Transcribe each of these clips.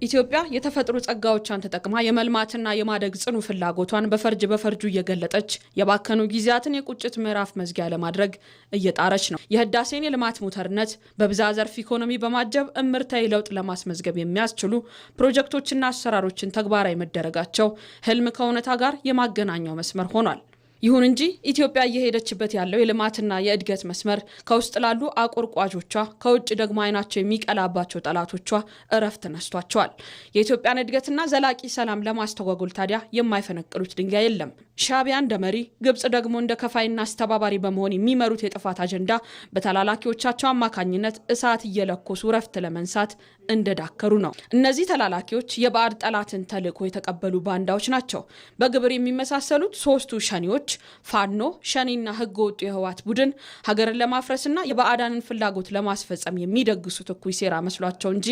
ኢትዮጵያ የተፈጥሮ ጸጋዎቿን ተጠቅማ የመልማትና የማደግ ጽኑ ፍላጎቷን በፈርጁ እየገለጠች የባከኑ ጊዜያትን የቁጭት ምዕራፍ መዝጊያ ለማድረግ እየጣረች ነው። የህዳሴን የልማት ሞተርነት በብዝሃ ዘርፍ ኢኮኖሚ በማጀብ እምርታዊ ለውጥ ለማስመዝገብ የሚያስችሉ ፕሮጀክቶችና አሰራሮችን ተግባራዊ መደረጋቸው ህልም ከእውነታ ጋር የማገናኛው መስመር ሆኗል። ይሁን እንጂ ኢትዮጵያ እየሄደችበት ያለው የልማትና የእድገት መስመር ከውስጥ ላሉ አቆርቋዦቿ ከውጭ ደግሞ አይናቸው የሚቀላባቸው ጠላቶቿ እረፍት ነስቷቸዋል። የኢትዮጵያን እድገትና ዘላቂ ሰላም ለማስተጓጎል ታዲያ የማይፈነቅሉት ድንጋይ የለም። ሻዕቢያ እንደ መሪ፣ ግብጽ ደግሞ እንደ ከፋይና አስተባባሪ በመሆን የሚመሩት የጥፋት አጀንዳ በተላላኪዎቻቸው አማካኝነት እሳት እየለኮሱ እረፍት ለመንሳት እንደዳከሩ ነው። እነዚህ ተላላኪዎች የባዕድ ጠላትን ተልዕኮ የተቀበሉ ባንዳዎች ናቸው። በግብር የሚመሳሰሉት ሶስቱ ሸኒዎች ፋኖ፣ ሸኒና ህገ ወጡ የህወሓት ቡድን ሀገርን ለማፍረስና የባዕዳንን ፍላጎት ለማስፈጸም የሚደግሱት እኩይ ሴራ መስሏቸው እንጂ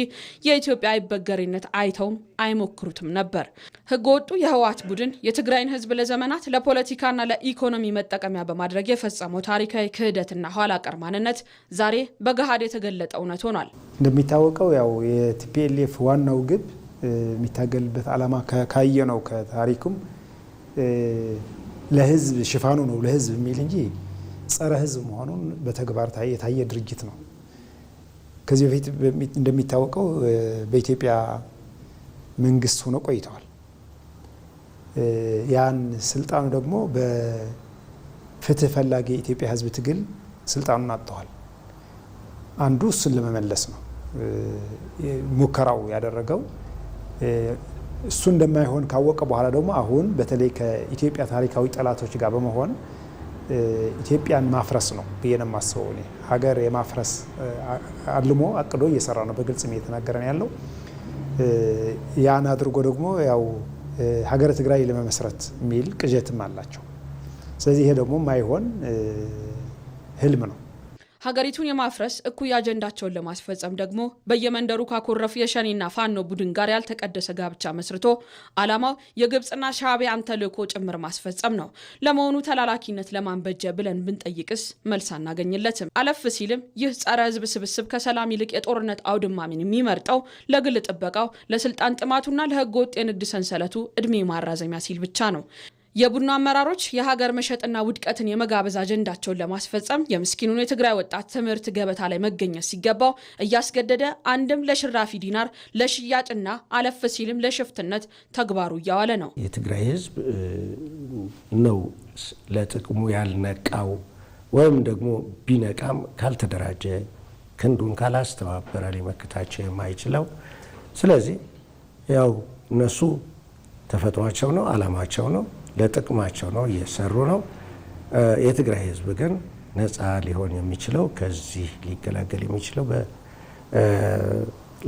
የኢትዮጵያ አይበገሬነት አይተውም አይሞክሩትም ነበር። ህገ ወጡ የህወሓት ቡድን የትግራይን ህዝብ ለዘመናት ለፖለቲካና ለኢኮኖሚ መጠቀሚያ በማድረግ የፈጸመው ታሪካዊ ክህደትና ኋላ ቀር ማንነት ዛሬ በገሃድ የተገለጠ እውነት ሆኗል። እንደሚታወቀው ያው የቲፒኤልኤፍ ዋናው ግብ የሚታገልበት ዓላማ ካየነው ከታሪኩም ለህዝብ ሽፋኑ ነው ለህዝብ የሚል እንጂ ጸረ ህዝብ መሆኑን በተግባር የታየ ድርጅት ነው። ከዚህ በፊት እንደሚታወቀው በኢትዮጵያ መንግስት ሆኖ ቆይተዋል። ያን ስልጣኑ ደግሞ በፍትህ ፈላጊ የኢትዮጵያ ህዝብ ትግል ስልጣኑን አጥተዋል። አንዱ እሱን ለመመለስ ነው ሙከራው ያደረገው። እሱ እንደማይሆን ካወቀ በኋላ ደግሞ አሁን በተለይ ከኢትዮጵያ ታሪካዊ ጠላቶች ጋር በመሆን ኢትዮጵያን ማፍረስ ነው ብዬ ነው የማስበው። ሀገር የማፍረስ አልሞ አቅዶ እየሰራ ነው፣ በግልጽ እየተናገረን ያለው። ያን አድርጎ ደግሞ ያው ሀገረ ትግራይ ለመመስረት የሚል ቅዠትም አላቸው። ስለዚህ ይሄ ደግሞ ማይሆን ህልም ነው። ሀገሪቱን የማፍረስ እኩይ አጀንዳቸውን ለማስፈጸም ደግሞ በየመንደሩ ካኮረፉ የሸኒና ፋኖ ቡድን ጋር ያልተቀደሰ ጋብቻ መስርቶ ዓላማው የግብጽና ሻዕቢያን ተልዕኮ ጭምር ማስፈጸም ነው። ለመሆኑ ተላላኪነት ለማን በጀ ብለን ብንጠይቅስ መልስ አናገኝለትም። አለፍ ሲልም ይህ ጸረ ህዝብ ስብስብ ከሰላም ይልቅ የጦርነት አውድማሚን የሚመርጠው ለግል ጥበቃው፣ ለስልጣን ጥማቱና ለህገ ወጥ የንግድ ሰንሰለቱ እድሜ ማራዘሚያ ሲል ብቻ ነው። የቡድኑ አመራሮች የሀገር መሸጥና ውድቀትን የመጋበዝ አጀንዳቸውን ለማስፈጸም የምስኪኑን የትግራይ ወጣት ትምህርት ገበታ ላይ መገኘት ሲገባው እያስገደደ አንድም ለሽራፊ ዲናር ለሽያጭና አለፍ ሲልም ለሽፍትነት ተግባሩ እያዋለ ነው። የትግራይ ህዝብ ነው ለጥቅሙ ያልነቃው፣ ወይም ደግሞ ቢነቃም ካልተደራጀ ክንዱን ካላስተባበረ ሊመክታቸው የማይችለው። ስለዚህ ያው እነሱ ተፈጥሯቸው ነው፣ አላማቸው ነው፣ ለጥቅማቸው ነው እየሰሩ ነው። የትግራይ ህዝብ ግን ነፃ ሊሆን የሚችለው ከዚህ ሊገላገል የሚችለው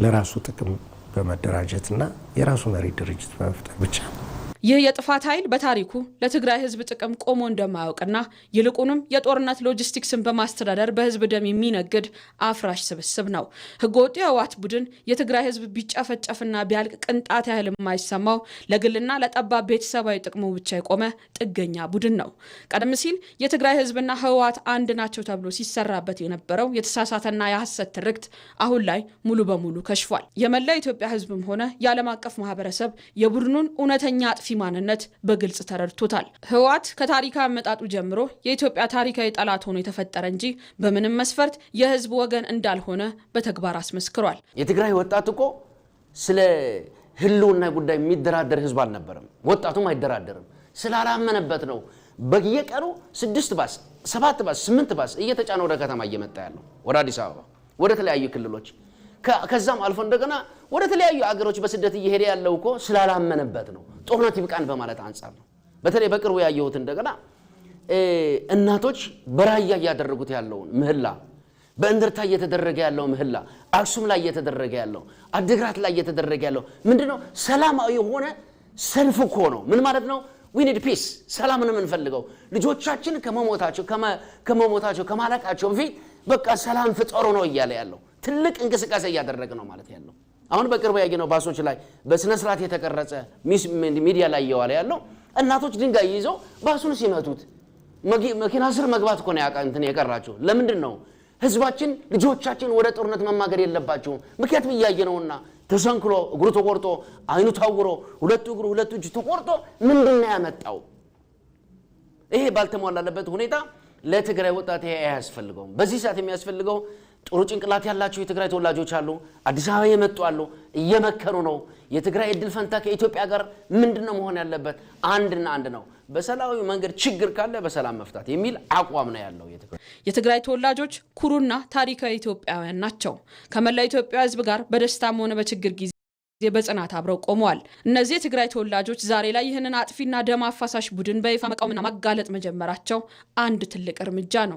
ለራሱ ጥቅም በመደራጀትና የራሱ መሪ ድርጅት በመፍጠር ብቻ ነው። ይህ የጥፋት ኃይል በታሪኩ ለትግራይ ህዝብ ጥቅም ቆሞ እንደማያውቅና ይልቁንም የጦርነት ሎጂስቲክስን በማስተዳደር በህዝብ ደም የሚነግድ አፍራሽ ስብስብ ነው። ህገወጡ የህወሓት ቡድን የትግራይ ህዝብ ቢጨፈጨፍና ቢያልቅ ቅንጣት ያህል የማይሰማው ለግልና ለጠባብ ቤተሰባዊ ጥቅሙ ብቻ የቆመ ጥገኛ ቡድን ነው። ቀደም ሲል የትግራይ ህዝብና ህወሓት አንድ ናቸው ተብሎ ሲሰራበት የነበረው የተሳሳተና የሐሰት ትርክት አሁን ላይ ሙሉ በሙሉ ከሽፏል። የመላው ኢትዮጵያ ህዝብም ሆነ የዓለም አቀፍ ማህበረሰብ የቡድኑን እውነተኛ አጥፊ ማንነት በግልጽ ተረድቶታል። ህወሓት ከታሪካዊ አመጣጡ ጀምሮ የኢትዮጵያ ታሪካዊ ጠላት ሆኖ የተፈጠረ እንጂ በምንም መስፈርት የህዝብ ወገን እንዳልሆነ በተግባር አስመስክሯል። የትግራይ ወጣት እኮ ስለ ህልውና ጉዳይ የሚደራደር ህዝብ አልነበረም። ወጣቱም አይደራደርም፣ ስላላመነበት ነው። በየቀኑ 6 ባስ 7 ባስ 8 ባስ እየተጫነ ወደ ከተማ እየመጣ ያለው፣ ወደ አዲስ አበባ፣ ወደ ተለያዩ ክልሎች፣ ከዛም አልፎ እንደገና ወደ ተለያዩ አገሮች በስደት እየሄደ ያለው እኮ ስላላመነበት ነው። ጦርነት ይብቃን በማለት አንጻር ነው። በተለይ በቅርቡ ያየሁት እንደገና እናቶች በራያ እያደረጉት ያለውን ምህላ፣ በእንደርታ እየተደረገ ያለው ምህላ፣ አክሱም ላይ እየተደረገ ያለው፣ አድግራት ላይ እየተደረገ ያለው ምንድነው? ሰላማዊ የሆነ ሰልፍ እኮ ነው። ምን ማለት ነው? we need peace፣ ሰላም ነው የምንፈልገው። ልጆቻችን ከመሞታቸው ከማለቃቸው በፊት በቃ ሰላም ፍጠሩ ነው እያለ ያለው ትልቅ እንቅስቃሴ እያደረገ ነው ማለት ያለው። አሁን በቅርቡ ያየነው ባሶች ላይ በስነ ስርዓት የተቀረጸ ሚዲያ ላይ እየዋለ ያለው እናቶች ድንጋይ ይዘው ባሱን ሲመቱት መኪና ስር መግባት እኮ ነው የቀራቸው። ለምንድን ነው ህዝባችን ልጆቻችን ወደ ጦርነት መማገር የለባቸውም? ምክንያቱም እያየነውና ተሰንክሎ እግሩ ተቆርጦ አይኑ ታውሮ ሁለቱ እግሩ ሁለቱ እጁ ተቆርጦ ምንድነው ያመጣው? ይሄ ባልተሟላለበት ሁኔታ ለትግራይ ወጣት ይሄ አያስፈልገውም። በዚህ ሰዓት የሚያስፈልገው ጥሩ ጭንቅላት ያላቸው የትግራይ ተወላጆች አሉ፣ አዲስ አበባ የመጡ አሉ፣ እየመከሩ ነው። የትግራይ እድል ፈንታ ከኢትዮጵያ ጋር ምንድነው መሆን ያለበት? አንድና አንድ ነው። በሰላማዊ መንገድ ችግር ካለ በሰላም መፍታት የሚል አቋም ነው ያለው። የትግራይ ተወላጆች ኩሩና ታሪካዊ ኢትዮጵያውያን ናቸው። ከመላው ኢትዮጵያ ሕዝብ ጋር በደስታም ሆነ በችግር ጊዜ በጽናት አብረው ቆመዋል። እነዚህ የትግራይ ተወላጆች ዛሬ ላይ ይህንን አጥፊና ደም አፋሳሽ ቡድን በይፋ መቃወምና ማጋለጥ መጀመራቸው አንድ ትልቅ እርምጃ ነው።